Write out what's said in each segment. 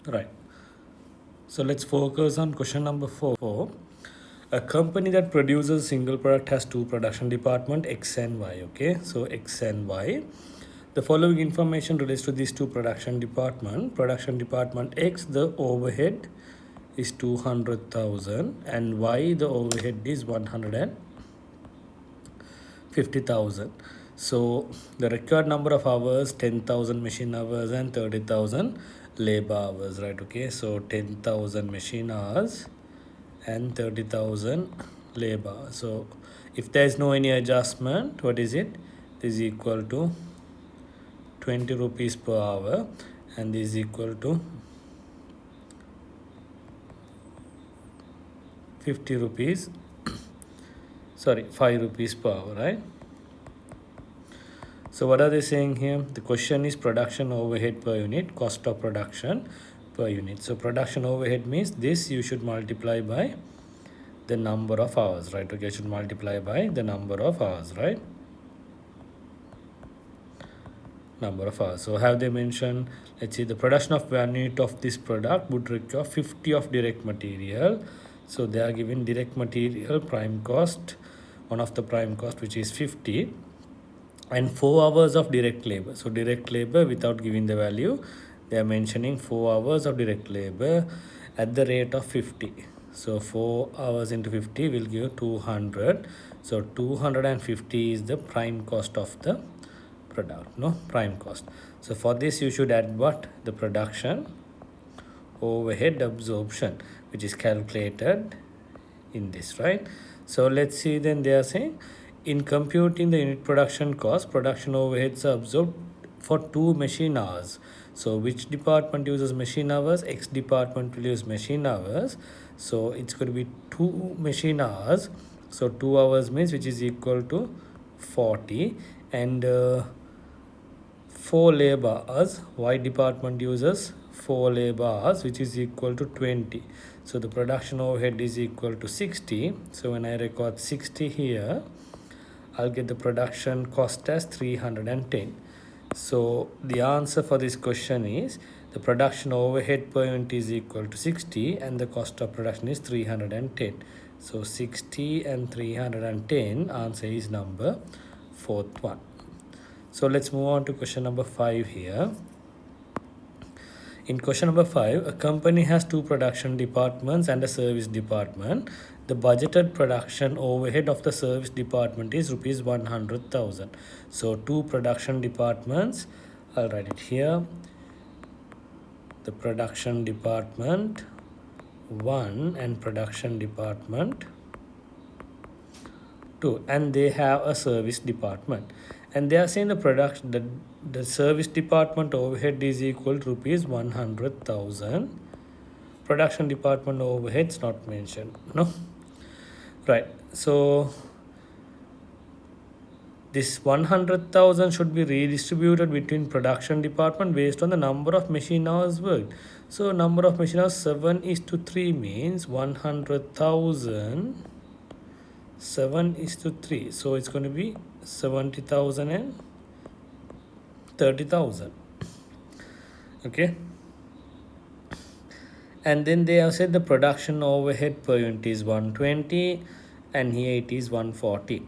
Right. So let's focus on question number 4. A company that produces a single product has two production department, X and Y. Okay, so X and Y. The following information relates to these two production department. Production department X, the overhead is 200,000, and Y, the overhead is 150,000. So the required number of hours, 10,000 machine hours and 30,000 labor hours, right? Okay, so 10,000 machine hours and 30,000 labor. So if there is no any adjustment, what is it? This is equal to 20 rupees per hour, and this is equal to 50 rupees, sorry, 5 rupees per hour, right? So what are they saying here? The question is production overhead per unit, cost of production per unit. So production overhead means this you should multiply by the number of hours, right? Okay, you should multiply by the number of hours, right? Number of hours. So have they mentioned, let's see, the production of 1 unit of this product would require 50 of direct material. So they are given direct material prime cost, one of the prime cost, which is 50, and 4 hours of direct labor. So direct labor, without giving the value, they are mentioning 4 hours of direct labor at the rate of 50. So 4 hours into 50 will give 200. So 250 is the prime cost of the product, no, prime cost. So for this you should add what? The production overhead absorption, which is calculated in this, right? So let's see, then they are saying in computing the unit production cost, production overheads are absorbed for 2 machine hours. So which department uses machine hours? X department will use machine hours. So it's going to be 2 machine hours. So 2 hours means, which is equal to 40, and 4 labor hours. Y department uses 4 labor hours, which is equal to 20. So the production overhead is equal to 60. So when I record 60 here, I'll get the production cost as 310. So the answer for this question is the production overhead per unit is equal to 60 and the cost of production is 310. So 60 and 310, answer is number 4th one. So let's move on to question number 5 here. In question number 5, a company has 2 production departments and a service department. The budgeted production overhead of the service department is rupees 100,000. So 2 production departments, I'll write it here. The production department 1 and production department 2, and they have a service department, and they are saying the service department overhead is equal to rupees 100,000. Production department overheads not mentioned, no, right? So this 100,000 should be redistributed between production department based on the number of machine hours worked. So number of machine hours 7:3 means 100,000 7:3. So it's going to be 70,000 and 30,000. Okay. And then they have said the production overhead per unit is 120, and here it is 140,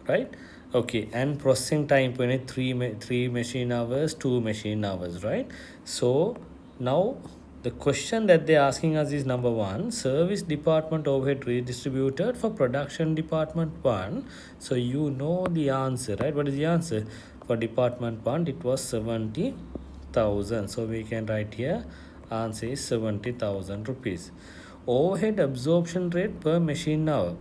right? Okay, and processing time per unit 3 machine hours, 2 machine hours, right? So now the question that they're asking us is number 1, service department overhead redistributed for production department 1. So you know the answer, right? What is the answer? For department 1, it was 70,000. So we can write here, answer is 70,000 rupees. Overhead absorption rate per machine hour,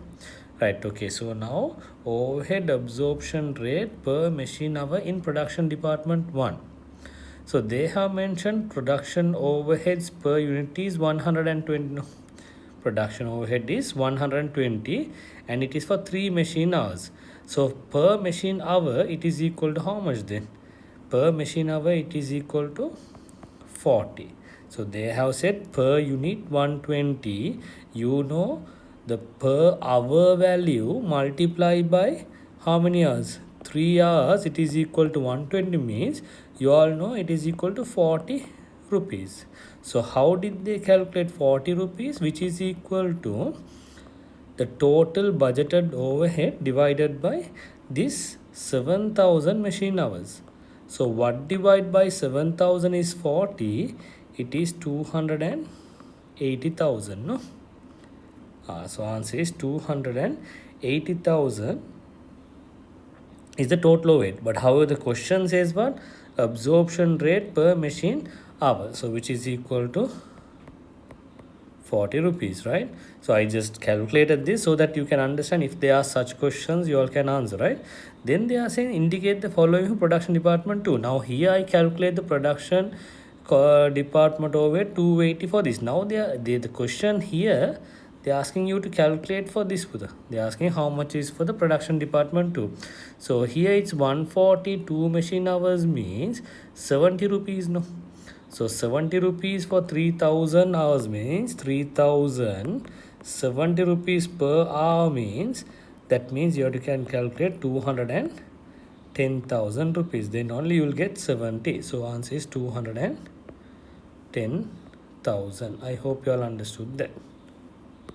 right? Okay, so now overhead absorption rate per machine hour in production department 1. So they have mentioned production overheads per unit is 120. No, production overhead is 120, and it is for 3 machine hours. So per machine hour it is equal to how much then? Per machine hour it is equal to 40. So they have said per unit 120. You know the per hour value multiplied by how many hours? 3 hours, it is equal to 120 means you all know it is equal to 40 rupees. So how did they calculate 40 rupees, which is equal to the total budgeted overhead divided by this 7,000 machine hours. So what divide by 7,000 is 40, it is 280,000, no? So answer is 280,000 is the total overhead. But however the question says what? Absorption rate per machine hour. So which is equal to 40 rupees, right? So I just calculated this so that you can understand if there are such questions you all can answer, right? Then they are saying indicate the following for production department 2. Now here I calculate the production department over 280 for this. Now the question here they're asking you to calculate for this. They're asking how much is for the production department 2. So here it's 142 machine hours means 70 rupees, no? So 70 rupees for 3000 hours means 3070 rupees per hour means that means you have to can calculate 210,000 rupees. Then only you will get 70. So answer is 210,000. I hope you all understood that.